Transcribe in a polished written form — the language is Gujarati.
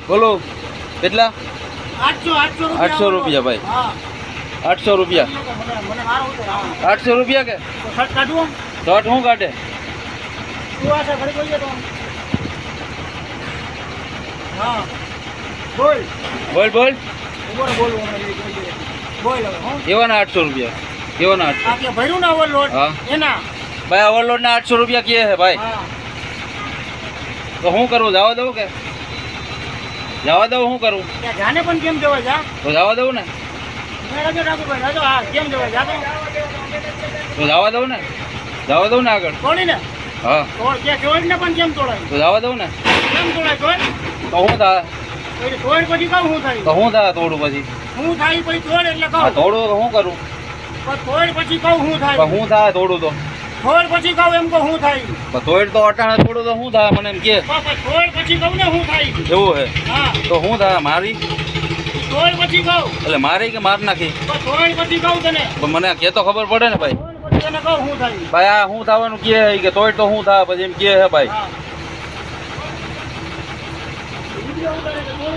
બોલો કેટલા? 800 રૂપિયા ભાઈ. હા 800 રૂપિયા. મને મારો ઉતર 800 રૂપિયા કે તો શર્ટ કાઢું શર્ટ શું કાઢે? તું આ છે ઘડી બોલજે તો હા બોલ બોલ બોલ. ઉભો બોલ બોલ હવે હું કેવાના 800 રૂપિયા? કેવાના 800? આ કે ભર્યું ને ઓવરલોડ હા. એના ભાઈ ઓવરલોડ ના 800 રૂપિયા કે હે ભાઈ? હા તો શું કરવું? જવા દઉં કે જવા દઉં? શું કરું? ત્યાં જાને પણ કેમ જવાય જા તો જવા દઉં ને? રાજો ડાકુભાઈ રાજો હા કેમ જવાય જા તો જવા દઉં ને? જવા દઉં ને આગળ? તોડી ને હા તોડ કે તોડ ને પણ કેમ તોડાય તો જવા દઉં ને? કેમ તોડાય તોડ તો શું થાય? પછી તોડ પછી કહું શું થાય તો શું થાય થોડું પછી? શું થાય પછી તોડ એટલે હા કહું થોડું તો શું કરું? પણ તોડ પછી કહું શું થાય પણ શું થાય થોડું તો? તોડ પછી કહું એમ કહું શું થાય પણ થોડ તો અટાણે થોડું તો શું થાય મને એમ કે? પણ તોડ પછી કહું ને શું થાય એવું હે? હા તો શું થાય મારી? તોડ પછી કહું એટલે મારી કે માર નાખી? પણ તોડ પછી કહું તને પણ મને કે તો ખબર પડે ને ભાઈ. તોડ પછી તને કહું શું થાય ભાઈ આ શું થવાનું કે હે કે તોય તો શું થાય પછી એમ કે હે ભાઈ. હા વિડીયો ઉતારે તો તોડ